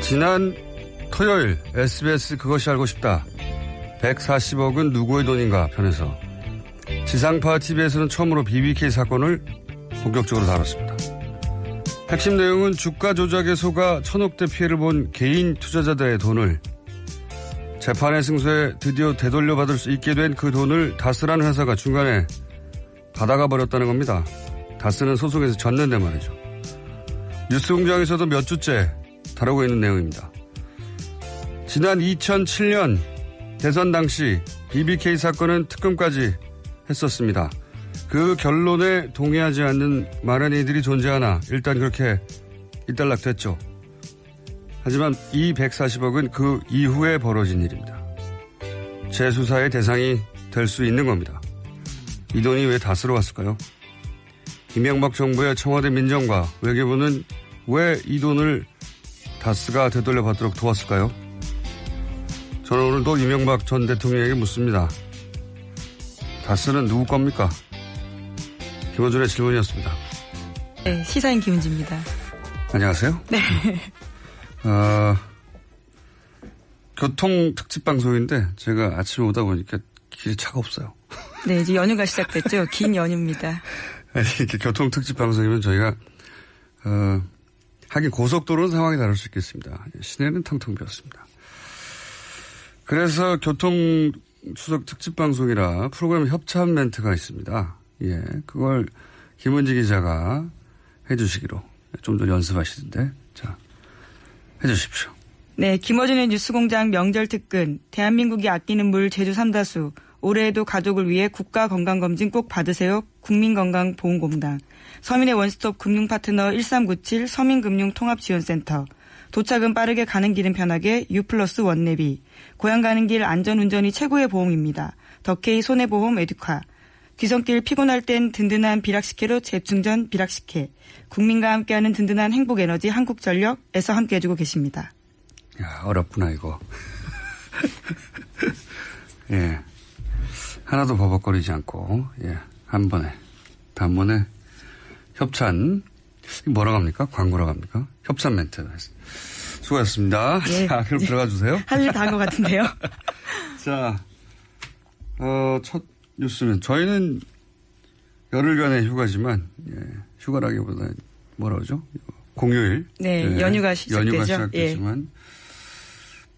지난 토요일 SBS 그것이 알고 싶다. 140억은 누구의 돈인가 편에서 지상파 TV에서는 처음으로 BBK 사건을 본격적으로 다뤘습니다. 핵심 내용은 주가 조작에 속아 천억대 피해를 본 개인 투자자들의 돈을 재판의 승소에 드디어 되돌려받을 수 있게 된 그 돈을 다스라는 회사가 중간에 받아가 버렸다는 겁니다. 다스는 소송에서 졌는데 말이죠. 뉴스공장에서도 몇 주째 다루고 있는 내용입니다. 지난 2007년 대선 당시 BBK 사건은 특검까지 했었습니다. 그 결론에 동의하지 않는 많은 이들이 존재하나 일단 그렇게 일단락됐죠. 하지만 이 140억은 그 이후에 벌어진 일입니다. 재수사의 대상이 될 수 있는 겁니다. 이 돈이 왜 다스러 왔을까요? 이명박 정부의 청와대 민정과 외교부는 왜 이 돈을 다스가 되돌려받도록 도왔을까요? 저는 오늘도 이명박 전 대통령에게 묻습니다. 다스는 누구 겁니까? 김어준의 질문이었습니다. 네, 시사인 김은지입니다. 안녕하세요. 네. 교통 특집 방송인데 제가 아침에 오다 보니까 길이 차가 없어요. 네, 이제 연휴가 시작됐죠. 긴 연휴입니다. 아니, 이렇게 교통 특집 방송이면 저희가 하긴 고속도로는 상황이 다를 수 있겠습니다. 시내는 텅텅 비었습니다. 그래서 교통 추석 특집 방송이라 프로그램 협찬 멘트가 있습니다. 예, 그걸 김은지 기자가 해주시기로 좀 전에 연습하시던데, 자, 해주십시오. 네, 김어준의 뉴스공장 명절 특근, 대한민국이 아끼는 물 제주 삼다수, 올해에도 가족을 위해 국가건강검진 꼭 받으세요. 국민건강보험공단, 서민의 원스톱 금융파트너 1397 서민금융통합지원센터, 도착은 빠르게 가는 길은 편하게 U+1 원내비, 고향 가는 길 안전운전이 최고의 보험입니다. 더케이 손해보험 에듀카, 귀성길 피곤할 땐 든든한 비락식혜로 재충전 비락식혜, 국민과 함께하는 든든한 행복에너지 한국전력에서 함께해주고 계십니다. 야, 어렵구나 이거. 예, 하나도 버벅거리지 않고, 예, 한 번에 단번에 협찬, 뭐라고 합니까? 광고라고 합니까? 협찬 멘트. 수고하셨습니다. 예. 자, 그럼 들어가 주세요. 할 일 다 한 것 같은데요. 자, 첫 뉴스는 저희는 열흘간의 휴가지만, 예, 휴가라기보다 뭐라 그러죠? 공휴일. 네, 예, 연휴가 시작되죠. 시작되지만 예.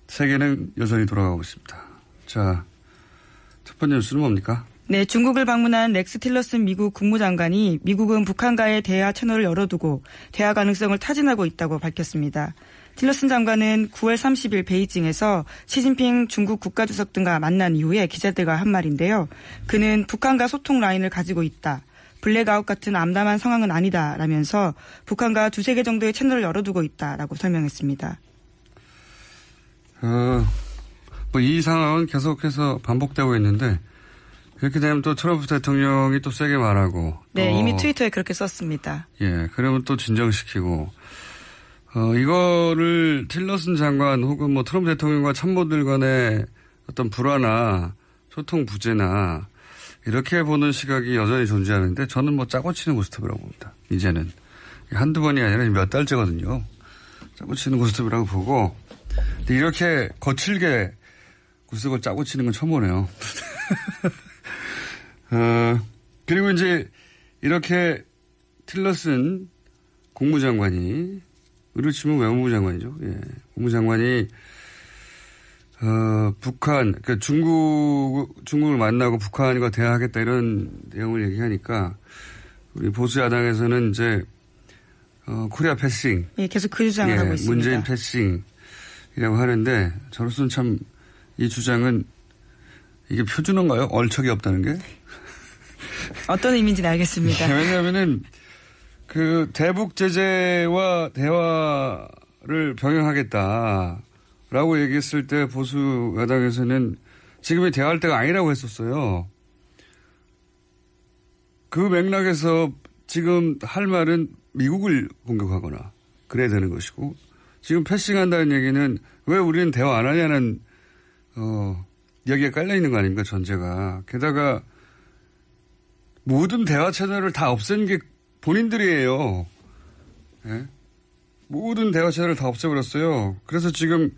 세계는 여전히 돌아가고 있습니다. 자, 첫 번째 뉴스는 뭡니까? 네, 중국을 방문한 렉스 틸러슨 미국 국무장관이 미국은 북한과의 대화 채널을 열어두고 대화 가능성을 타진하고 있다고 밝혔습니다. 틸러슨 장관은 9월 30일 베이징에서 시진핑 중국 국가주석 등과 만난 이후에 기자들과 한 말인데요. 그는 북한과 소통 라인을 가지고 있다. 블랙아웃 같은 암담한 상황은 아니다라면서 북한과 두세 개 정도의 채널을 열어두고 있다라고 설명했습니다. 뭐 이 상황은 계속해서 반복되고 있는데 그렇게 되면 또 트럼프 대통령이 또 세게 말하고. 네, 이미 트위터에 그렇게 썼습니다. 예, 그러면 또 진정시키고. 이거를 틸러슨 장관 혹은 뭐 트럼프 대통령과 참모들 간의 어떤 불화나 소통 부재나 이렇게 보는 시각이 여전히 존재하는데 저는 뭐 짜고 치는 고스톱이라고 봅니다. 이제는. 한두 번이 아니라 몇 달째거든요. 짜고 치는 고스톱이라고 보고. 근데 이렇게 거칠게 구석을 짜고 치는 건 처음 보네요. 그리고 이제 이렇게 틸러슨 국무장관이, 의로 치면 외무부 장관이죠. 예. 국무장관이, 북한, 그러니까 중국을 만나고 북한과 대화하겠다 이런 내용을 얘기하니까 우리 보수 야당에서는 이제, 코리아 패싱. 예, 계속 그 주장을 하고 있습니다. 문재인 패싱이라고 하는데 저로서는 참 이 주장은 이게 표준어인가요? 얼척이 없다는 게? 어떤 의미인지는 알겠습니다. 왜냐하면은 그 대북 제재와 대화를 병행하겠다라고 얘기했을 때 보수 야당에서는 지금이 대화할 때가 아니라고 했었어요. 그 맥락에서 지금 할 말은 미국을 공격하거나 그래야 되는 것이고 지금 패싱한다는 얘기는 왜 우리는 대화 안 하냐는 이야기가 깔려있는 거 아닙니까, 전제가. 게다가 모든 대화 채널을 다 없앤 게 본인들이에요. 예? 모든 대화 채널을 다 없애버렸어요. 그래서 지금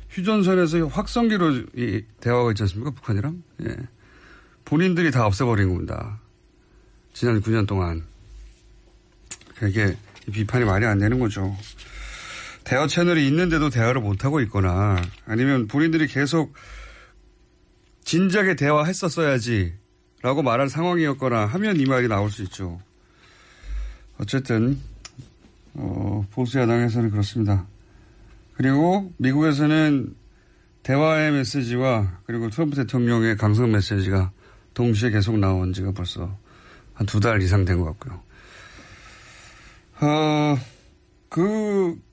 휴전선에서 확성기로 이 대화가 있지 않습니까? 북한이랑. 예. 본인들이 다 없애버린 겁니다. 지난 9년 동안. 이게 비판이 말이 안 되는 거죠. 대화 채널이 있는데도 대화를 못하고 있거나 아니면 본인들이 계속 진작에 대화했었어야지 라고 말할 상황이었거나 하면 이 말이 나올 수 있죠. 어쨌든 보수 야당에서는 그렇습니다. 그리고 미국에서는 대화의 메시지와 그리고 트럼프 대통령의 강성 메시지가 동시에 계속 나온 지가 벌써 한 2달 이상 된 것 같고요.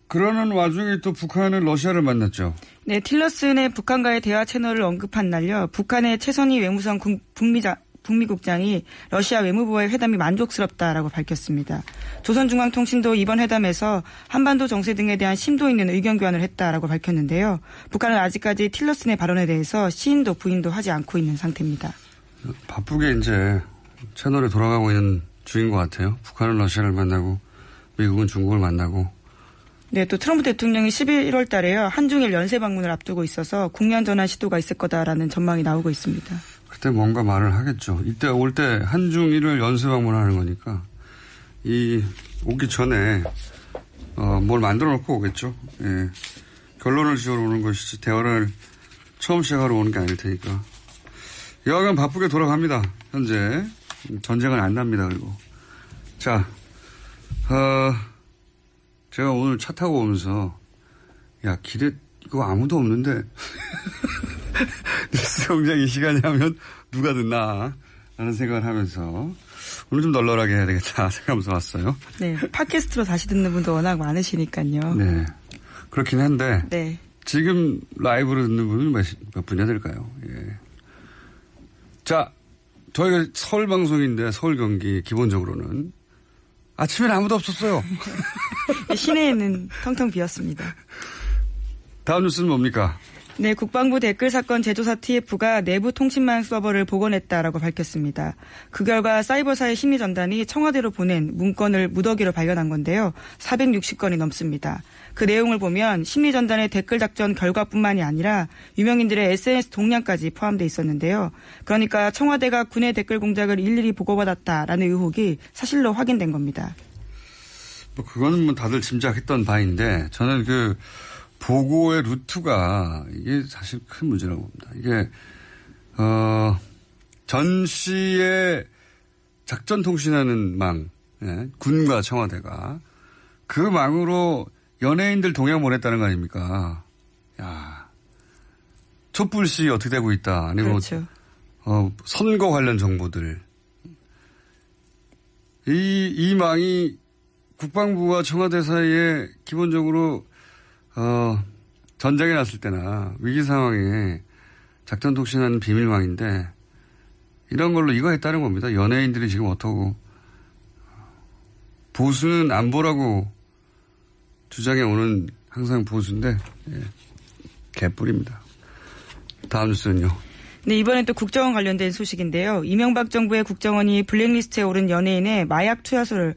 그러는 와중에 또 북한은 러시아를 만났죠. 네, 틸러슨의 북한과의 대화 채널을 언급한 날요. 북한의 최선희 외무성 북미국장이 러시아 외무부와의 회담이 만족스럽다라고 밝혔습니다. 조선중앙통신도 이번 회담에서 한반도 정세 등에 대한 심도 있는 의견 교환을 했다라고 밝혔는데요. 북한은 아직까지 틸러슨의 발언에 대해서 시인도 부인도 하지 않고 있는 상태입니다. 바쁘게 이제 채널에 돌아가고 있는 중인 것 같아요. 북한은 러시아를 만나고 미국은 중국을 만나고. 네, 또 트럼프 대통령이 11월 달에요. 한중일 연쇄 방문을 앞두고 있어서 국면 전환 시도가 있을 거다라는 전망이 나오고 있습니다. 그때 뭔가 말을 하겠죠. 이때 올 때 한중일을 연쇄 방문하는 거니까 오기 전에 뭘 만들어 놓고 오겠죠. 예. 결론을 지으러 오는 것이지 대화를 처음 시작하러 오는 게 아닐 테니까. 여하간 바쁘게 돌아갑니다. 현재 전쟁은 안 납니다. 그리고 자, 제가 오늘 차 타고 오면서 야 길에 이거 아무도 없는데 뉴스공장 이 시간에 하면 누가 듣나 라는 생각을 하면서 오늘 좀 널널하게 해야 되겠다 생각하면서 왔어요. 네, 팟캐스트로 다시 듣는 분도 워낙 많으시니까요. 네, 그렇긴 한데 네. 지금 라이브로 듣는 분은 몇 분이나 될까요? 예. 자, 저희가 서울 방송인데 서울 경기 기본적으로는 아침에는 아무도 없었어요. 시내에는 텅텅 비었습니다. 다음 뉴스는 뭡니까? 네, 국방부 댓글 사건 재조사 TF가 내부 통신망 서버를 복원했다라고 밝혔습니다. 그 결과 사이버사의 심리전단이 청와대로 보낸 문건을 무더기로 발견한 건데요. 460건이 넘습니다. 그 내용을 보면 심리전단의 댓글 작전 결과뿐만이 아니라 유명인들의 SNS 동향까지 포함되어 있었는데요. 그러니까 청와대가 군의 댓글 공작을 일일이 보고받았다라는 의혹이 사실로 확인된 겁니다. 그거는 다들 짐작했던 바인데 저는 보고의 루트가 이게 사실 큰 문제라고 봅니다. 이게 전시의 작전 통신하는 망, 예, 군과 청와대가 그 망으로 연예인들 동향 보냈다는 거 아닙니까? 야, 촛불시 어떻게 되고 있다. 아니면 그렇죠. 선거 관련 정보들. 이 망이 국방부와 청와대 사이에 기본적으로 전쟁이 났을 때나 위기 상황에 작전 통신하는 비밀망인데 이런 걸로 이거 했다는 겁니다. 연예인들이 지금 어떠고 보수는 안 보라고 주장해 오는 항상 보수인데 예, 개뿔입니다. 다음 뉴스는요. 네, 이번엔 또 국정원 관련된 소식인데요. 이명박 정부의 국정원이 블랙리스트에 오른 연예인의 마약 투약서를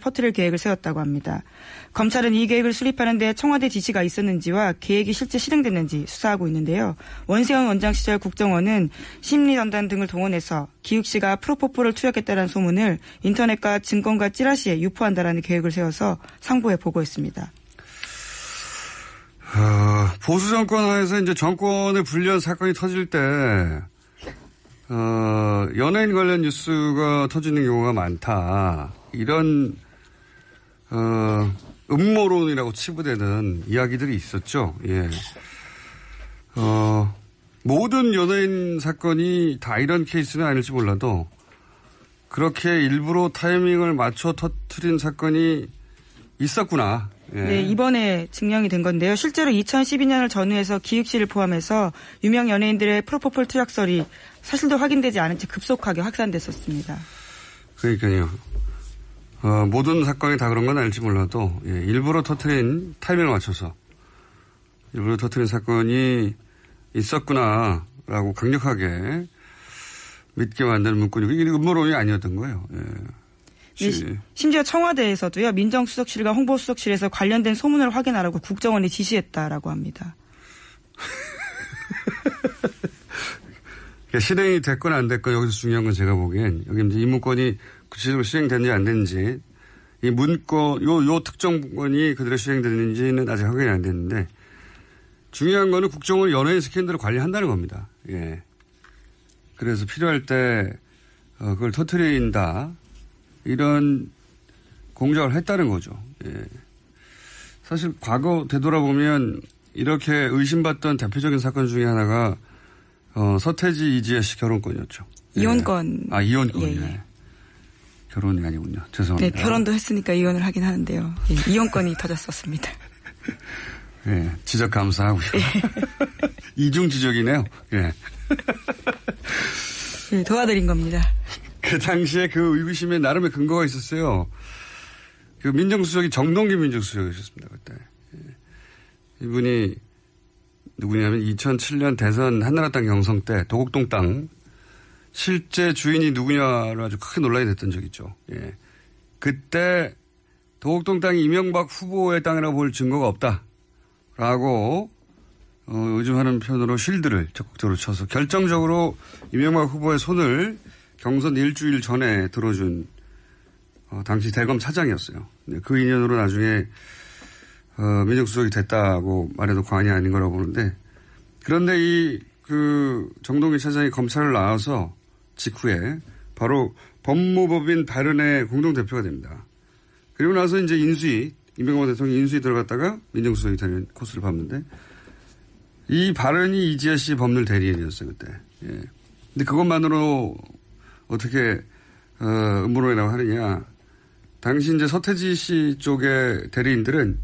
퍼뜨릴 계획을 세웠다고 합니다. 검찰은 이 계획을 수립하는데 청와대 지시가 있었는지와 계획이 실제 실행됐는지 수사하고 있는데요. 원세훈 원장 시절 국정원은 심리전단 등을 동원해서 기욱 씨가 프로포폴을 투약했다는 소문을 인터넷과 증권과 찌라시에 유포한다라는 계획을 세워서 상부에 보고했습니다. 보수 정권 하에서 이제 정권에 불리한 사건이 터질 때, 연예인 관련 뉴스가 터지는 경우가 많다. 이런, 음모론이라고 치부되는 이야기들이 있었죠. 예. 모든 연예인 사건이 다 이런 케이스는 아닐지 몰라도, 그렇게 일부러 타이밍을 맞춰 터뜨린 사건이 있었구나. 예. 네, 이번에 증명이 된 건데요. 실제로 2012년을 전후해서 기욱 씨를 포함해서 유명 연예인들의 프로포폴 투약설이 사실도 확인되지 않은 채 급속하게 확산됐었습니다. 그러니까요. 모든 사건이 다 그런 건 아닐지 몰라도 예, 일부러 터뜨린 타이밍을 맞춰서 일부러 터뜨린 사건이 있었구나라고 강력하게 믿게 만드는 문구니까 이게 음모론이 아니었던 거예요. 예. 심지어 청와대에서도요. 민정수석실과 홍보수석실에서 관련된 소문을 확인하라고 국정원에 지시했다라고 합니다. 실행이 됐건 안 됐건 여기서 중요한 건 제가 보기엔 여기 이제 이 문건이 구체적으로 시행됐는지 안 됐는지 이 문건 요 특정 문건이 그대로 시행됐는지는 아직 확인이 안 됐는데 중요한 거는 국정원이 연예인 스캔들을 관리한다는 겁니다. 예. 그래서 필요할 때 그걸 터뜨린다 이런 공작을 했다는 거죠. 예. 사실 과거 되돌아보면 이렇게 의심받던 대표적인 사건 중에 하나가 서태지 이지혜 씨 결혼권이었죠. 이혼권. 아, 이혼권. 예, 예. 예. 결혼이 아니군요. 죄송합니다. 네, 결혼도 했으니까 이혼을 하긴 하는데요. 예, 이혼권이 터졌었습니다. 예, 지적 감사하고요. 예. 이중 지적이네요. 예. 예, 도와드린 겁니다. 그 당시에 그 의구심에 나름의 근거가 있었어요. 그 민정수석이 정동기 민정수석이셨습니다. 그때. 예. 이분이 누구냐면 2007년 대선 한나라당 경선 때 도곡동 땅 실제 주인이 누구냐로 아주 크게 논란이 됐던 적이 있죠. 예. 그때 도곡동 땅이 이명박 후보의 땅이라고 볼 증거가 없다라고 요즘 하는 표현으로 쉴드를 적극적으로 쳐서 결정적으로 이명박 후보의 손을 경선 일주일 전에 들어준 당시 대검 차장이었어요. 그 인연으로 나중에 민정수석이 됐다고 말해도 과언이 아닌 거라고 보는데 그런데 그 정동기 차장이 검찰을 나와서 직후에 바로 법무법인 발언의 공동대표가 됩니다. 그리고 나서 이제 인수위, 이명박 대통령이 인수위 들어갔다가 민정수석이 되는 코스를 밟는데 이 발언이 이지혜 씨 법률 대리인이었어요, 그때. 예. 근데 그것만으로 어떻게, 음모론이라고 하느냐. 당시 이제 서태지 씨 쪽의 대리인들은,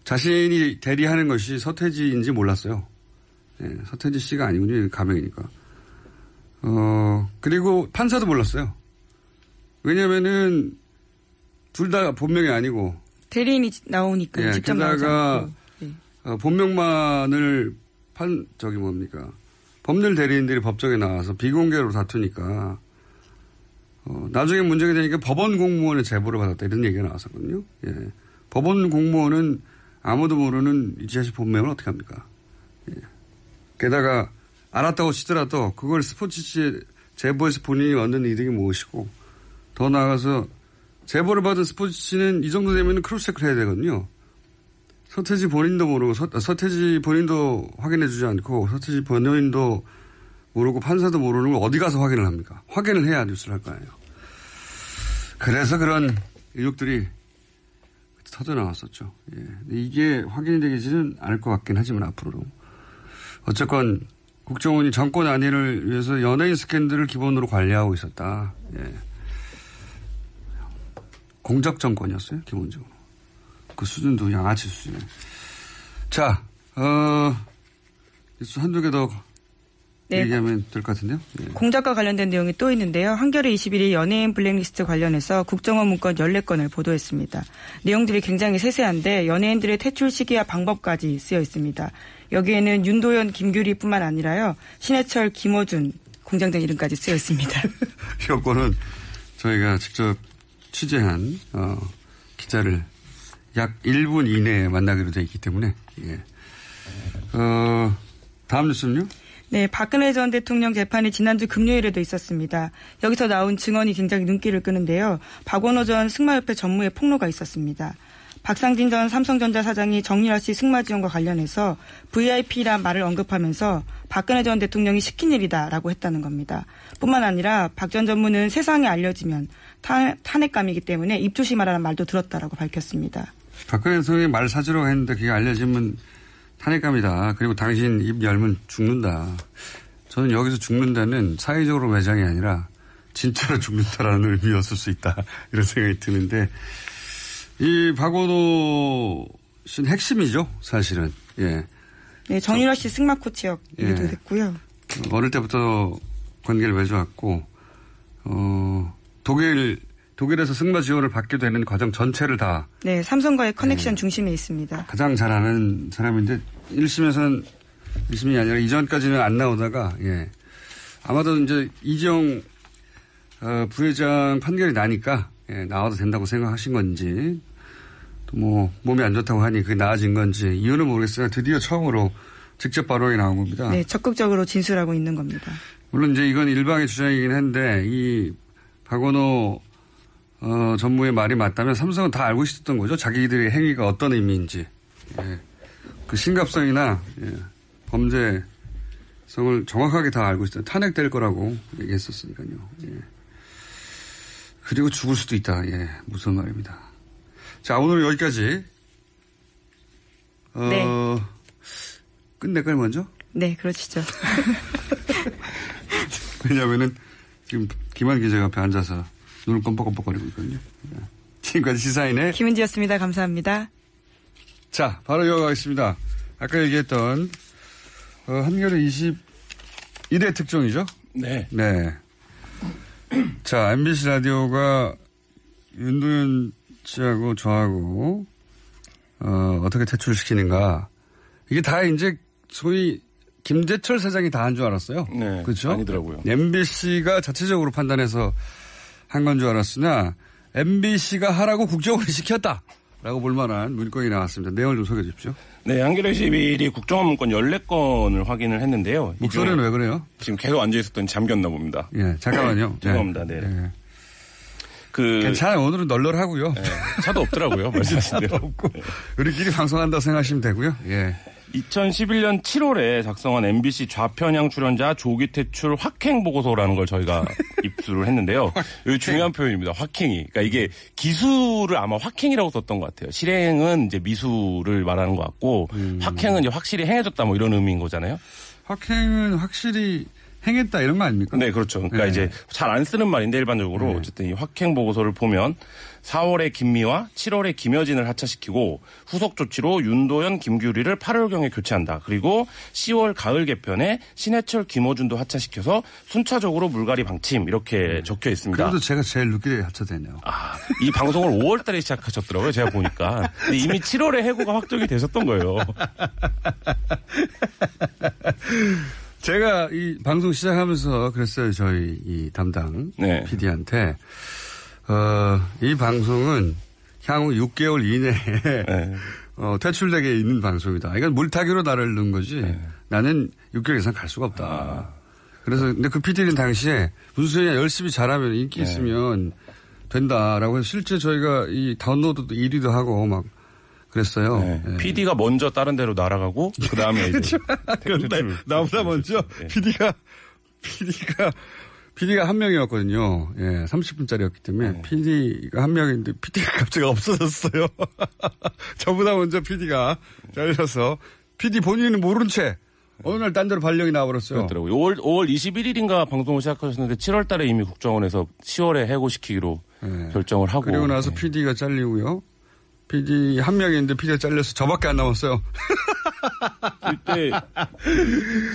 자신이 대리하는 것이 서태지인지 몰랐어요. 예, 서태지 씨가 아니군요. 가명이니까. 그리고 판사도 몰랐어요. 왜냐면은 둘 다 본명이 아니고. 대리인이 나오니까 예, 직접 게다가 나오잖아요. 본명만을 법률 대리인들이 법정에 나와서 비공개로 다투니까 나중에 문제가 되니까 법원 공무원의 제보를 받았다 이런 얘기가 나왔었거든요. 예. 법원 공무원은 아무도 모르는 이지혜 씨 본명을 어떻게 합니까? 예. 게다가 알았다고 치더라도 그걸 스포츠지에 제보해서 본인이 얻는 이득이 무엇이고 더 나아가서 제보를 받은 스포츠는 이 정도 되면 크로스체크를 해야 되거든요. 서태지 본인도 모르고 서태지 본인도 확인해 주지 않고 서태지 변호인도 모르고 판사도 모르는 걸 어디 가서 확인을 합니까? 확인을 해야 뉴스를 할 거 아니에요. 그래서 그런 의혹들이 터져 나왔었죠. 예. 이게 확인이 되지는 않을 것 같긴 하지만 앞으로도. 어쨌건 국정원이 정권 안위를 위해서 연예인 스캔들을 기본으로 관리하고 있었다. 예. 공적 정권이었어요, 기본적으로. 그 수준도 양아치 수준에. 자, 한두 개 더 네. 얘기하면 될 것 같은데요. 네. 공작과 관련된 내용이 또 있는데요. 한겨레 21이 연예인 블랙리스트 관련해서 국정원 문건 14건을 보도했습니다. 내용들이 굉장히 세세한데 연예인들의 퇴출 시기와 방법까지 쓰여 있습니다. 여기에는 윤도현, 김규리뿐만 아니라요. 신해철, 김어준 공장장 이름까지 쓰여 있습니다. 이 건은 저희가 직접 취재한 기자를 약 1분 이내에 만나기로 되어 있기 때문에 예. 다음 뉴스는요? 네, 박근혜 전 대통령 재판이 지난주 금요일에도 있었습니다. 여기서 나온 증언이 굉장히 눈길을 끄는데요. 박원호 전 승마협회 전무의 폭로가 있었습니다. 박상진 전 삼성전자 사장이 정유라 씨 승마 지원과 관련해서 VIP란 말을 언급하면서 박근혜 전 대통령이 시킨 일이다라고 했다는 겁니다. 뿐만 아니라 박 전 전무는 세상에 알려지면 탄핵감이기 때문에 입 조심하라는 말도 들었다라고 밝혔습니다. 박근혜 대통령이 말 사주라고 했는데 그게 알려지면 탄핵감이다. 그리고 당신 입 열면 죽는다. 저는 여기서 죽는다는 사회적으로 매장이 아니라 진짜로 죽는다라는 의미였을 수 있다. 이런 생각이 드는데 이 박원호 씨는 핵심이죠. 사실은. 예. 네, 정유라 씨 승마 코치였기도 예. 됐고요. 어릴 때부터 관계를 맺어왔고 독일에서 승마 지원을 받게 되는 과정 전체를 다. 네, 삼성과의 커넥션 중심에 있습니다. 가장 잘 아는 사람인데 1심이 아니라 이전까지는 안 나오다가 예. 아마도 이제 이재용 부회장 판결이 나니까 나와도 된다고 생각하신 건지 또 뭐 몸이 안 좋다고 하니 그게 나아진 건지 이유는 모르겠으나 드디어 처음으로 직접 발언이 나온 겁니다. 네, 적극적으로 진술하고 있는 겁니다. 물론 이제 이건 일방의 주장이긴 한데 이 박원호 전무의 말이 맞다면 삼성은 다 알고 있었던 거죠. 자기들의 행위가 어떤 의미인지. 그 심각성이나 범죄성을 정확하게 다 알고 있었다. 탄핵될 거라고 얘기했었으니까요. 그리고 죽을 수도 있다. 무서운 말입니다. 자, 오늘은 여기까지. 네. 끝낼까요, 먼저? 네, 그러시죠. 왜냐면은 지금 김한 기자가 앞에 앉아서 눈을 껌뻑껌뻑거리고 있거든요. 지금까지 시사인의 김은지였습니다. 감사합니다. 자, 바로 이어가겠습니다. 아까 얘기했던 한겨레 21회 특종이죠? 네. 네. 자, MBC 라디오가 윤도현 씨하고 저하고 어떻게 퇴출시키는가. 이게 다 이제 소위 김재철 사장이 다 한 줄 알았어요. 네. 그렇죠? 아니더라고요. MBC가 자체적으로 판단해서 한 건 줄 알았으나 MBC가 하라고 국정원이 시켰다. 라고 볼 만한 문건이 나왔습니다. 내용을 좀 소개해 주십시오. 네, 한겨레 21이 국정원 문건 14건을 확인을 했는데요. 목소리는 왜 그래요? 지금 계속 앉아있었더니 잠겼나 봅니다. 예, 잠깐만요. 죄송합니다. 네. 네. 괜찮아요. 오늘은 널널하고요. 네, 차도 없더라고요. 말씀하신 대로. 없고. 우리끼리 방송한다고 생각하시면 되고요. 예. 2011년 7월에 작성한 MBC 좌편향 출연자 조기 퇴출 확행 보고서라는 걸 저희가 입수를 했는데요. 여기 중요한 표현입니다. 확행이. 그러니까 이게 기수를 아마 확행이라고 썼던 것 같아요. 실행은 이제 미수를 말하는 것 같고 확행은 이제 확실히 행해졌다 뭐 이런 의미인 거잖아요. 확행은 확실히 행했다 이런 거 아닙니까? 네, 그렇죠. 그러니까 이제 잘 안 쓰는 말인데 일반적으로 어쨌든 이 확행 보고서를 보면 4월에 김미화, 7월에 김여진을 하차시키고 후속 조치로 윤도현, 김규리를 8월경에 교체한다. 그리고 10월 가을 개편에 신해철, 김어준도 하차시켜서 순차적으로 물갈이 방침 이렇게 적혀 있습니다. 그래도 제가 제일 늦게 하차되네요. 이 방송을 5월 달에 시작하셨더라고요. 제가 보니까. 근데 이미 7월에 해고가 확정이 되셨던 거예요. 제가 이 방송 시작하면서 그랬어요. 저희 이 담당 PD한테. 이 방송은 향후 6개월 이내에 퇴출되게 있는 방송이다. 이건 물타기로 나를 넣은 거지. 나는 6개월 이상 갈 수가 없다. 그래서 근데 그 PD는 당시에 무슨 소리냐 열심히 잘하면 인기 있으면 된다라고 해서 실제 저희가 이 다운로드도 1위도 하고 막 그랬어요. 네. 네. PD가 먼저 다른 데로 날아가고 그 다음에 이제 그런데 나보다 먼저 PD가 한 명이었거든요. 예, 30분짜리였기 때문에 PD가 한 명인데 PD가 갑자기 없어졌어요. 저보다 먼저 PD가 잘려서 PD 본인은 모른 채 어느 날 딴 데로 발령이 나와버렸어요. 그렇더라고요. 5월 21일인가 방송을 시작하셨는데 7월 달에 이미 국정원에서 10월에 해고시키기로 결정을 하고. 그리고 나서 PD가 잘리고요. PD 한 명인데 PD가 잘려서 저밖에 안 남았어요. 이때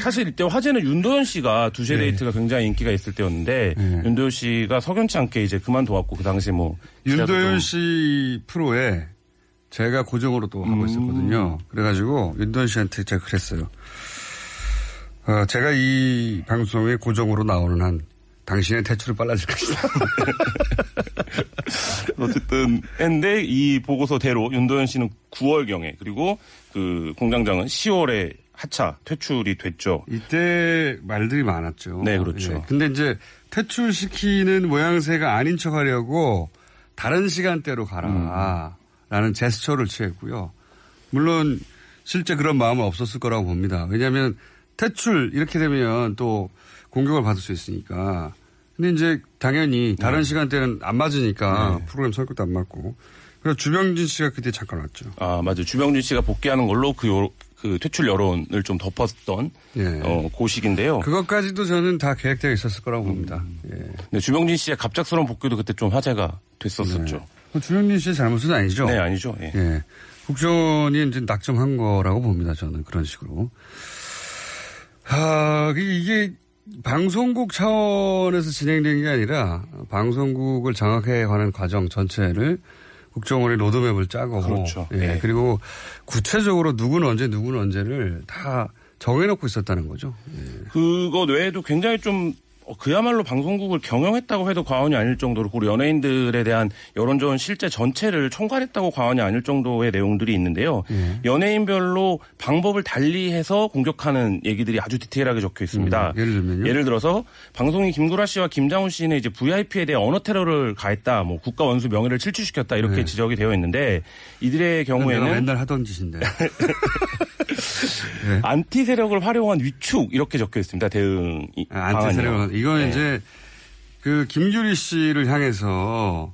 사실 이때 화제는 윤도현 씨가 두세 데이트가 굉장히 인기가 있을 때였는데 윤도현 씨가 석연치 않게 이제 그만둬왔고 그 당시에 뭐 윤도현 씨 프로에 제가 고정으로 또 하고 있었거든요. 그래가지고 윤도현 씨한테 제가 그랬어요. 제가 이 방송에 고정으로 나오는 한 당신의 퇴출을 빨라질 것이다. 어쨌든 했는데 이 보고서대로 윤도현 씨는 9월경에 그리고 그 공장장은 10월에 하차 퇴출이 됐죠. 이때 말들이 많았죠. 네, 그렇죠. 네. 근데 이제 퇴출시키는 모양새가 아닌 척하려고 다른 시간대로 가라라는 제스처를 취했고요. 물론 실제 그런 마음은 없었을 거라고 봅니다. 왜냐하면 퇴출 이렇게 되면 또 공격을 받을 수 있으니까. 근데 이제 당연히 다른 시간대는 안 맞으니까 프로그램 성격도 안 맞고. 그래서 주병진 씨가 그때 잠깐 왔죠. 아, 맞아요. 주병진 씨가 복귀하는 걸로 그 퇴출 여론을 좀 덮었던 그 시기인데요. 그것까지도 저는 다 계획되어 있었을 거라고 봅니다. 네, 주병진 씨의 갑작스러운 복귀도 그때 좀 화제가 됐었었죠. 주병진 씨의 잘못은 아니죠? 네, 아니죠. 예. 국정원이 이제 낙점한 거라고 봅니다. 저는 그런 식으로. 이게 방송국 차원에서 진행된 게 아니라 방송국을 장악해 가는 과정 전체를 국정원이 로드맵을 짜고. 그렇죠. 그리고 구체적으로 누구는 언제를 다 정해놓고 있었다는 거죠. 그것 외에도 굉장히 좀 그야말로 방송국을 경영했다고 해도 과언이 아닐 정도로 그리고 연예인들에 대한 여론조원 실제 전체를 총괄했다고 과언이 아닐 정도의 내용들이 있는데요. 연예인별로 방법을 달리해서 공격하는 얘기들이 아주 디테일하게 적혀 있습니다. 예를 들면요? 예를 들어서 방송인 김구라 씨와 김장훈 씨는 이제 VIP에 대해 언어 테러를 가했다, 뭐 국가 원수 명예를 침취시켰다 이렇게 지적이 되어 있는데 이들의 경우에는 내가 맨날 하던 짓인데. 네. 안티 세력을 활용한 위축 이렇게 적혀 있습니다. 대응 안티 세력을 이거는 이제 그 김규리 씨를 향해서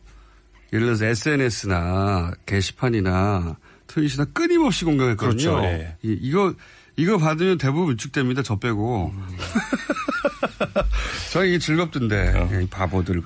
예를 들어서 SNS나 게시판이나 트윗이나 끊임없이 공격했거든요. 그렇죠. 네. 이거 받으면 대부분 위축됩니다. 저 빼고. 저는 이게 즐겁던데. 이 바보들.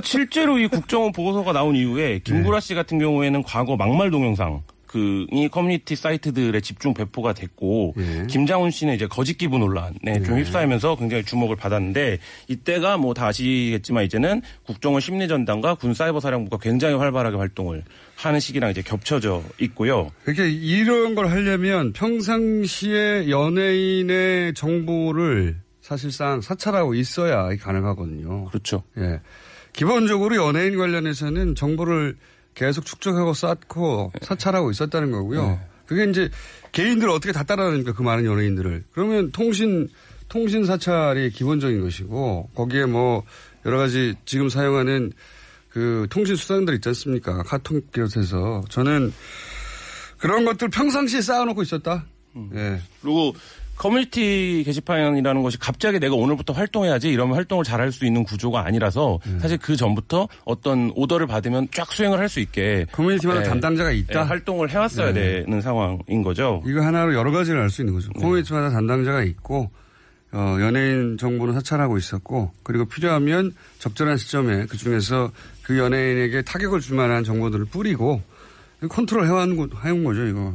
실제로 이 국정원 보고서가 나온 이후에 김구라 씨 같은 경우에는 과거 막말 동영상 이 커뮤니티 사이트들에 집중 배포가 됐고 김장훈 씨는 이제 거짓 기부 논란에 좀 휩싸이면서 굉장히 주목을 받았는데 이때가 뭐 다 아시겠지만 이제는 국정원 심리전단과 군사이버사령부가 굉장히 활발하게 활동을 하는 시기랑 이제 겹쳐져 있고요. 그러니까 이런 걸 하려면 평상시에 연예인의 정보를 사실상 사찰하고 있어야 가능하거든요. 그렇죠. 예. 기본적으로 연예인 관련해서는 정보를 계속 축적하고 쌓고 사찰하고 있었다는 거고요. 그게 이제 개인들 어떻게 다 따라다니까 그 많은 연예인들을. 그러면 통신 사찰이 기본적인 것이고 거기에 뭐 여러 가지 지금 사용하는 그 통신 수단들 있지 않습니까? 카톡 비롯해서 저는 그런 것들 평상시에 쌓아놓고 있었다. 예. 그리고 커뮤니티 게시판이라는 것이 갑자기 내가 오늘부터 활동해야지 이러면 활동을 잘할 수 있는 구조가 아니라서 사실 그 전부터 어떤 오더를 받으면 쫙 수행을 할 수 있게 커뮤니티마다 담당자가 있다. 활동을 해왔어야 되는 상황인 거죠. 이거 하나로 여러 가지를 알 수 있는 거죠. 커뮤니티마다 담당자가 있고 연예인 정보는 사찰하고 있었고 그리고 필요하면 적절한 시점에 그중에서 그 연예인에게 타격을 줄 만한 정보들을 뿌리고 컨트롤 해온 거죠, 이거.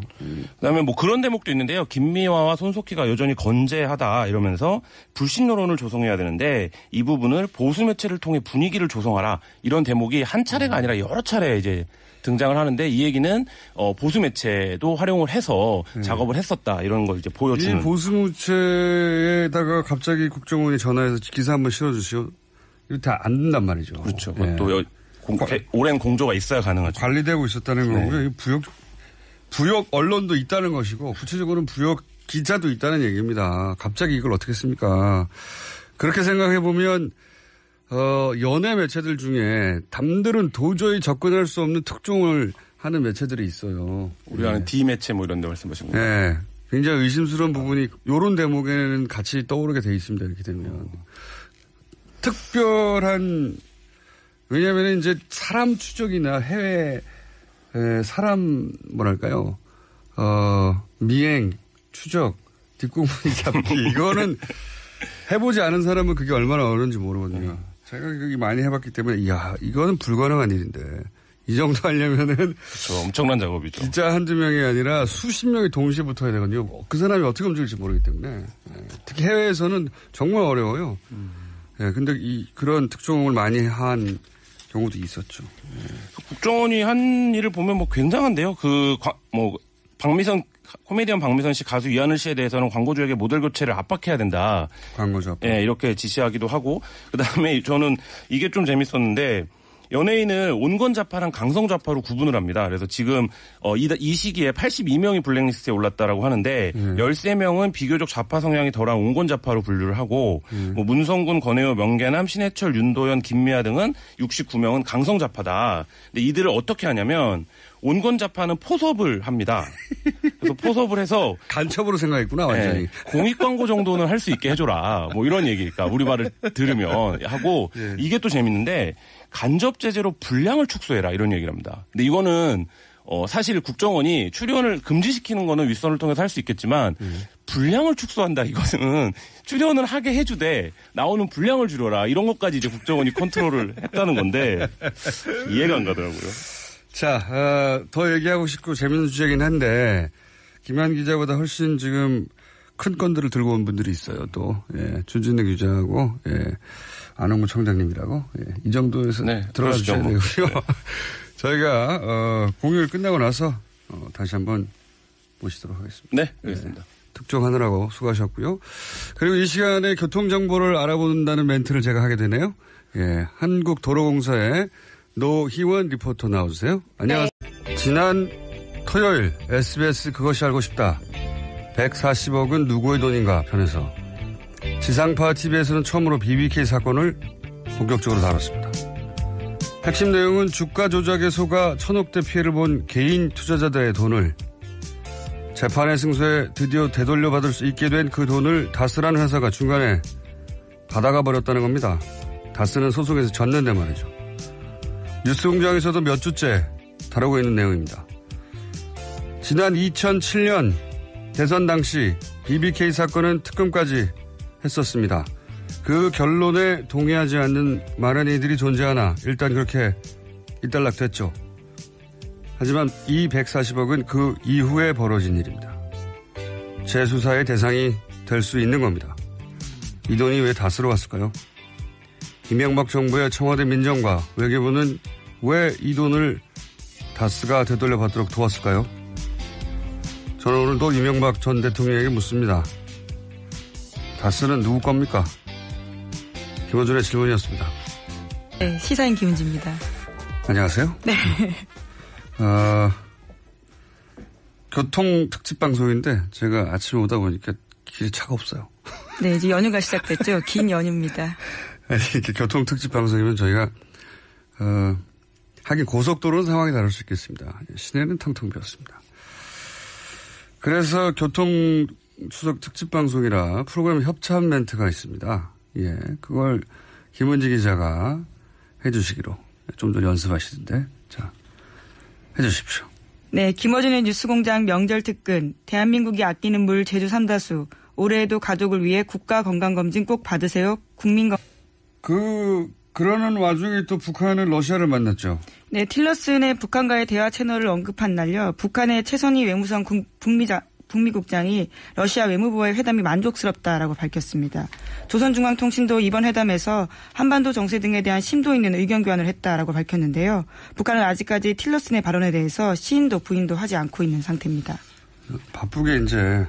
그다음에 뭐 그런 대목도 있는데요. 김미화와 손석희가 여전히 건재하다 이러면서 불신 여론을 조성해야 되는데 이 부분을 보수 매체를 통해 분위기를 조성하라 이런 대목이 한 차례가 아니라 여러 차례 이제 등장을 하는데 이 얘기는 보수 매체도 활용을 해서 작업을 했었다 이런 걸 이제 보여주는. 이 보수 매체에다가 갑자기 국정원이 전화해서 기사 한번 실어주시오. 이거 다 안 된단 말이죠. 그렇죠. 그것도 오랜 공조가 있어야 가능하죠. 관리되고 있었다는 거고요. 부역 언론도 있다는 것이고 구체적으로는 부역 기자도 있다는 얘기입니다. 갑자기 이걸 어떻게 했습니까? 그렇게 생각해 보면 연예 매체들 중에 남들은 도저히 접근할 수 없는 특종을 하는 매체들이 있어요. 우리가 아는 D 매체 뭐 이런 데 말씀하신 거예요? 네. 굉장히 의심스러운 부분이 이런 대목에는 같이 떠오르게 돼 있습니다. 이렇게 되면. 특별한 왜냐하면 이제 사람 추적이나 해외 사람 뭐랄까요 미행 추적 뒷공무니 잡기 이거는 해보지 않은 사람은 그게 얼마나 어려운지 모르거든요. 제가 그게 많이 해봤기 때문에 이거는 불가능한 일인데 이 정도 하려면은 그렇죠. 엄청난 작업이죠. 진짜 한두 명이 아니라 수십 명이 동시에 붙어야 되거든요. 그 사람이 어떻게 움직일지 모르기 때문에 특히 해외에서는 정말 어려워요. 근데 그런 특종을 많이 한 경우도 있었죠. 국정원이 한 일을 보면 뭐 굉장한데요. 박미선 코미디언 박미선 씨 가수 이하늘 씨에 대해서는 광고주에게 모델 교체를 압박해야 된다. 광고주. 예, 이렇게 지시하기도 하고 그다음에 저는 이게 좀 재밌었는데 연예인을 온건좌파랑 강성좌파로 구분을 합니다. 그래서 지금 이 시기에 82명이 블랙리스트에 올랐다라고 하는데 13명은 비교적 좌파 성향이 덜한 온건좌파로 분류를 하고 뭐 문성군, 권혜호, 명계남, 신해철, 윤도현, 김미아 등은 69명은 강성좌파다. 근데 이들을 어떻게 하냐면 온건좌파는 포섭을 합니다. 그래서 포섭을 해서 간첩으로 생각했구나 완전히. 네, 공익 광고 정도는 할 수 있게 해줘라. 뭐 이런 얘기니까 우리 말을 들으면 하고 이게 또 재밌는데 간접 제재로 분량을 축소해라 이런 얘기를 합니다. 근데 이거는 사실 국정원이 출연을 금지시키는 거는 윗선을 통해서 할 수 있겠지만 분량을 축소한다 이것은 출연을 하게 해주되 나오는 분량을 줄여라 이런 것까지 이제 국정원이 컨트롤을 했다는 건데 이해가 안 가더라고요. 자, 더 얘기하고 싶고 재밌는 주제긴 한데 김한 기자보다 훨씬 지금 큰 건들을 들고 온 분들이 있어요. 또 준진의 기자하고 안홍구 청장님이라고 이 정도에서 들어가 주셔야 되고요. 저희가 공휴일 끝나고 나서 다시 한번 모시도록 하겠습니다. 네, 알겠습니다. 특종하느라고 수고하셨고요. 그리고 이 시간에 교통정보를 알아본다는 멘트를 제가 하게 되네요. 예, 한국도로공사의 노희원 리포터 나오세요. 안녕하세요. 네. 지난 토요일 SBS 그것이 알고 싶다. 140억은 누구의 돈인가 편에서 지상파 TV에서는 처음으로 BBK 사건을 본격적으로 다뤘습니다. 핵심 내용은 주가 조작에 속아 1,000억대 피해를 본 개인 투자자들의 돈을 재판의 승소에 드디어 되돌려받을 수 있게 된 그 돈을 다스라는 회사가 중간에 받아가 버렸다는 겁니다. 다스는 소송에서 졌는데 말이죠. 뉴스공장에서도 몇 주째 다루고 있는 내용입니다. 지난 2007년 대선 당시 BBK 사건은 특검까지 했었습니다. 그 결론에 동의하지 않는 많은 이들이 존재하나 일단 그렇게 일단락됐죠. 하지만 이 140억은 그 이후에 벌어진 일입니다. 재수사의 대상이 될 수 있는 겁니다. 이 돈이 왜 다스로 갔을까요? 이명박 정부의 청와대 민정과 외교부는 왜 이 돈을 다스가 되돌려받도록 도왔을까요? 저는 오늘도 이명박 전 대통령에게 묻습니다. 다스는 누구 겁니까? 김어준의 질문이었습니다. 네, 시사인 김은지입니다. 안녕하세요. 네. 교통 특집 방송인데 제가 아침에 오다 보니까 길이 차가 없어요. 네, 이제 연휴가 시작됐죠. 긴 연휴입니다. 이렇게 교통 특집 방송이면 저희가 하긴 고속도로는 상황이 다를 수 있겠습니다. 시내는 텅텅 비었습니다. 그래서 교통 추석 특집 방송이라 프로그램 협찬 멘트가 있습니다. 예, 그걸 김은지 기자가 해주시기로 좀 전에 연습하시던데, 자, 해주십시오. 네, 김어준의 뉴스공장 명절 특근, 대한민국이 아끼는 물 제주 삼다수, 올해에도 가족을 위해 국가 건강검진 꼭 받으세요. 그러는 와중에 또 북한은 러시아를 만났죠. 네, 틸러슨의 북한과의 대화 채널을 언급한 날요. 북한의 최선희 외무성 북미국장이 러시아 외무부와의 회담이 만족스럽다라고 밝혔습니다. 조선중앙통신도 이번 회담에서 한반도 정세 등에 대한 심도 있는 의견 교환을 했다라고 밝혔는데요. 북한은 아직까지 틸러슨의 발언에 대해서 시인도 부인도 하지 않고 있는 상태입니다. 바쁘게 이제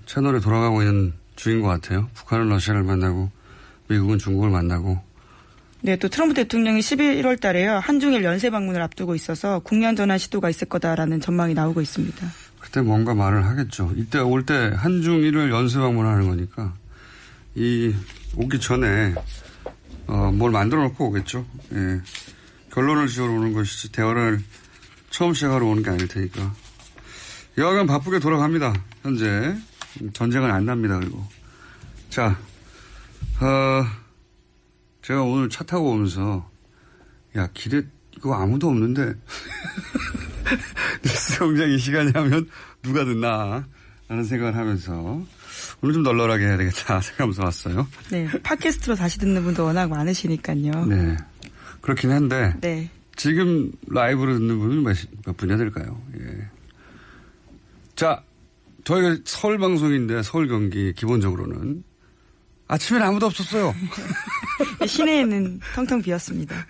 채널에 돌아가고 있는 중인 것 같아요. 북한은 러시아를 만나고 미국은 중국을 만나고. 네, 또 트럼프 대통령이 11월 달에요. 한중일 연쇄 방문을 앞두고 있어서 국면 전환 시도가 있을 거다라는 전망이 나오고 있습니다. 그때 뭔가 말을 하겠죠. 이때 올 때 한중일을 연쇄 방문하는 거니까 오기 전에 뭘 만들어 놓고 오겠죠. 예. 결론을 지으러 오는 것이지 대화를 처음 시작하러 오는 게 아닐 테니까. 여하간 바쁘게 돌아갑니다. 현재 전쟁은 안 납니다. 그리고 자, 제가 오늘 차 타고 오면서 야 길에 이거 아무도 없는데 뉴스공장 이 시간에 하면 누가 듣나 라는 생각을 하면서 오늘 좀 널널하게 해야 되겠다 생각하면서 왔어요. 네, 팟캐스트로 다시 듣는 분도 워낙 많으시니까요. 네, 그렇긴 한데 네. 지금 라이브로 듣는 분은 몇 분이나 될까요? 예. 자, 저희가 서울 방송인데 서울 경기 기본적으로는 아침엔 아무도 없었어요. 시내에는 텅텅 비었습니다.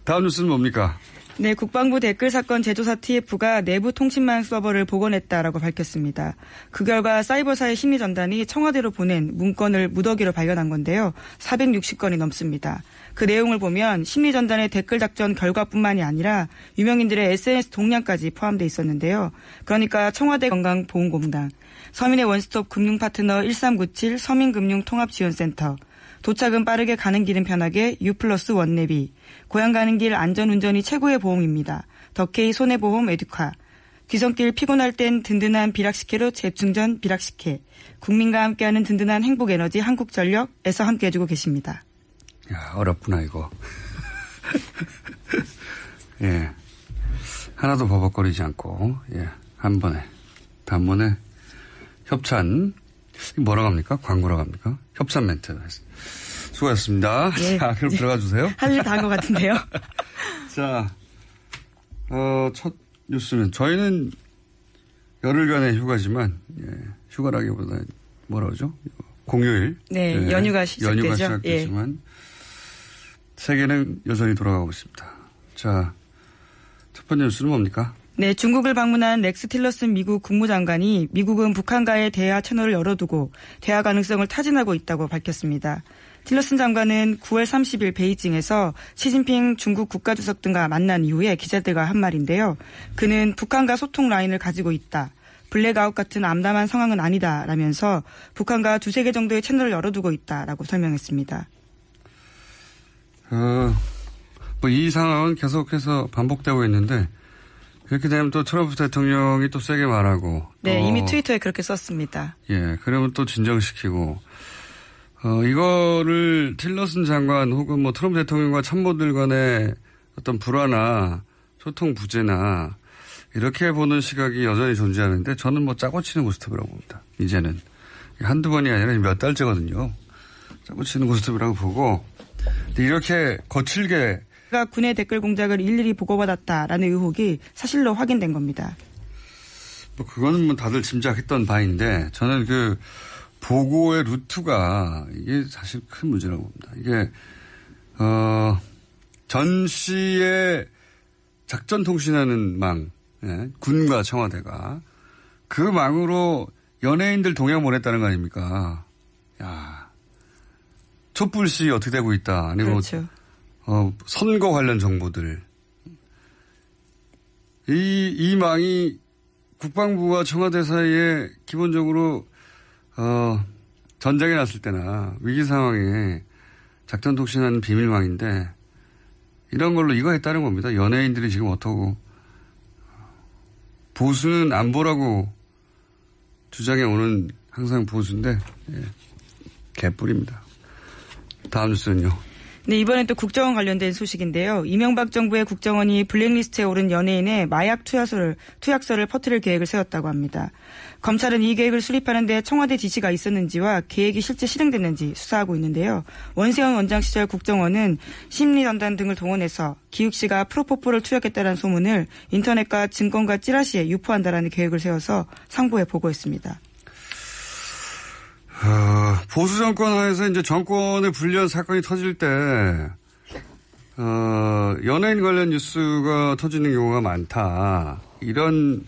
다음 뉴스는 뭡니까? 네, 국방부 댓글 사건 제조사 TF가 내부 통신망 서버를 복원했다라고 밝혔습니다. 그 결과 사이버사의 심의전단이 청와대로 보낸 문건을 무더기로 발견한 건데요. 460건이 넘습니다. 그 내용을 보면 심의전단의 댓글 작전 결과뿐만이 아니라 유명인들의 SNS 동향까지 포함되어 있었는데요. 그러니까 청와대 건강보험공단, 서민의 원스톱 금융파트너 1397 서민금융통합지원센터, 도착은 빠르게 가는 길은 편하게 U+1 내비, 고향 가는 길 안전운전이 최고의 보험입니다. 덕케이 손해보험 에듀카, 귀성길 피곤할 땐 든든한 비락식혜로 재충전 비락식혜, 국민과 함께하는 든든한 행복에너지 한국전력에서 함께 해주고 계십니다. 야, 어렵구나 이거. 예, 하나도 버벅거리지 않고 예, 한 번에 단번에 협찬, 뭐라고 합니까? 광고라고 합니까? 협찬 멘트. 수고하셨습니다. 예. 자, 그럼 들어가 주세요. 할 일 다 한 것 같은데요. 자, 첫 뉴스는 저희는 열흘간의 휴가지만, 예, 휴가라기보다 뭐라 그러죠? 공휴일. 네, 예, 연휴가 시작되죠. 시작되지만 세계는 여전히 돌아가고 있습니다. 자, 첫 번째 뉴스는 뭡니까? 네, 중국을 방문한 렉스 틸러슨 미국 국무장관이 미국은 북한과의 대화 채널을 열어두고 대화 가능성을 타진하고 있다고 밝혔습니다. 틸러슨 장관은 9월 30일 베이징에서 시진핑 중국 국가주석 등과 만난 이후에 기자들과 한 말인데요. 그는 북한과 소통 라인을 가지고 있다. 블랙아웃 같은 암담한 상황은 아니다라면서 북한과 두세 개 정도의 채널을 열어두고 있다라고 설명했습니다. 이 상황은 계속해서 반복되고 있는데 그렇게 되면 또 트럼프 대통령이 또 세게 말하고. 네, 이미 트위터에 그렇게 썼습니다. 예, 그러면 또 진정시키고. 이거를 틸러슨 장관 혹은 뭐 트럼프 대통령과 참모들 간의 어떤 불화나 소통 부재나 이렇게 보는 시각이 여전히 존재하는데 저는 뭐 짜고 치는 고스톱이라고 봅니다. 이제는. 한두 번이 아니라 몇 달째거든요. 짜고 치는 고스톱이라고 보고. 이렇게 거칠게 군의 댓글 공작을 일일이 보고받았다라는 의혹이 사실로 확인된 겁니다. 뭐 그거는 뭐 다들 짐작했던 바인데 저는 그 보고의 루트가 이게 사실 큰 문제라고 봅니다. 이게 전시에 작전 통신하는 망, 예, 군과 청와대가 그 망으로 연예인들 동향 보냈다는 거 아닙니까? 야, 촛불시 어떻게 되고 있다. 아니면 그렇죠. 선거 관련 정보들. 이 망이 국방부와 청와대 사이에 기본적으로, 전쟁이 났을 때나 위기 상황에 작전 통신하는 비밀망인데 이런 걸로 이거 했다는 겁니다. 연예인들이 지금 어떠고. 보수는 안보라고 주장해 오는 항상 보수인데, 예, 개뿔입니다. 다음 뉴스는요. 네, 이번엔 또 국정원 관련된 소식인데요. 이명박 정부의 국정원이 블랙리스트에 오른 연예인의 마약 투약서를 퍼뜨릴 계획을 세웠다고 합니다. 검찰은 이 계획을 수립하는 데 청와대 지시가 있었는지와 계획이 실제 실행됐는지 수사하고 있는데요. 원세훈 원장 시절 국정원은 심리전단 등을 동원해서 기욱 씨가 프로포폴을 투약했다는 소문을 인터넷과 증권가 찌라시에 유포한다라는 계획을 세워서 상부에 보고했습니다. 보수 정권 하에서 이제 정권의 불리한 사건이 터질 때, 연예인 관련 뉴스가 터지는 경우가 많다. 이런,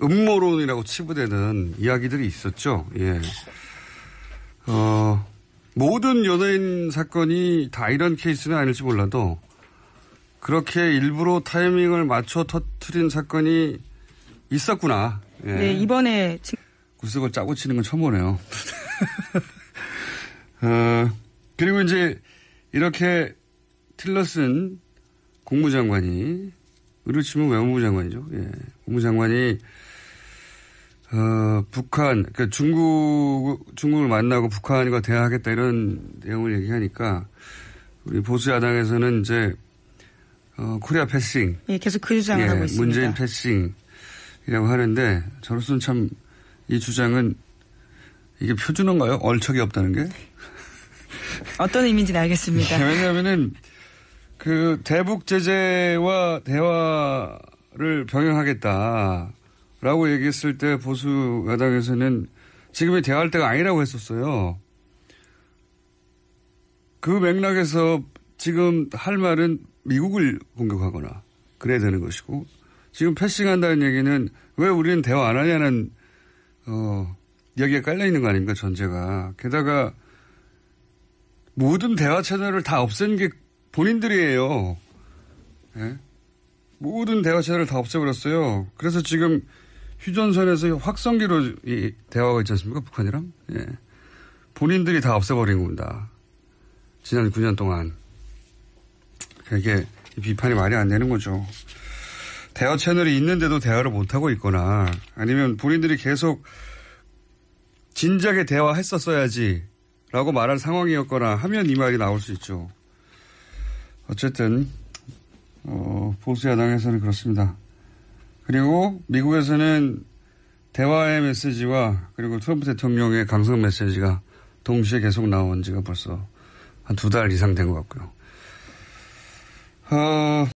음모론이라고 치부되는 이야기들이 있었죠. 예. 모든 연예인 사건이 다 이런 케이스는 아닐지 몰라도, 그렇게 일부러 타이밍을 맞춰 터뜨린 사건이 있었구나. 예. 네, 이번에 구석을 짜고 치는 건 처음 보네요. 그리고 이제 이렇게 틸러슨 국무장관이, 의로 치면 외무부 장관이죠. 예. 국무장관이, 북한, 그러니까 중국을 만나고 북한과 대화하겠다 이런 내용을 얘기하니까 우리 보수 야당에서는 이제, 코리아 패싱. 예, 계속 그 주장을 예, 하고 있습니다. 문재인 패싱이라고 하는데 저로서는 참 이 주장은 이게 표준어인가요? 얼척이 없다는 게? 어떤 의미인지는 알겠습니다. 왜냐하면은 그 대북 제재와 대화를 병행하겠다라고 얘기했을 때 보수 야당에서는 지금이 대화할 때가 아니라고 했었어요. 그 맥락에서 지금 할 말은 미국을 공격하거나 그래야 되는 것이고 지금 패싱한다는 얘기는 왜 우리는 대화 안 하냐는 여기에 깔려있는 거 아닙니까, 전제가. 게다가, 모든 대화 채널을 다 없앤 게 본인들이에요. 예? 모든 대화 채널을 다 없애버렸어요. 그래서 지금 휴전선에서 확성기로 이 대화가 있지 않습니까, 북한이랑? 예. 본인들이 다 없애버린 겁니다. 지난 9년 동안. 이게 비판이 말이 안 되는 거죠. 대화 채널이 있는데도 대화를 못하고 있거나 아니면 본인들이 계속 진작에 대화했었어야지 라고 말할 상황이었거나 하면 이 말이 나올 수 있죠. 어쨌든 보수 야당에서는 그렇습니다. 그리고 미국에서는 대화의 메시지와 그리고 트럼프 대통령의 강성 메시지가 동시에 계속 나온 지가 벌써 한 2달 이상 된 것 같고요.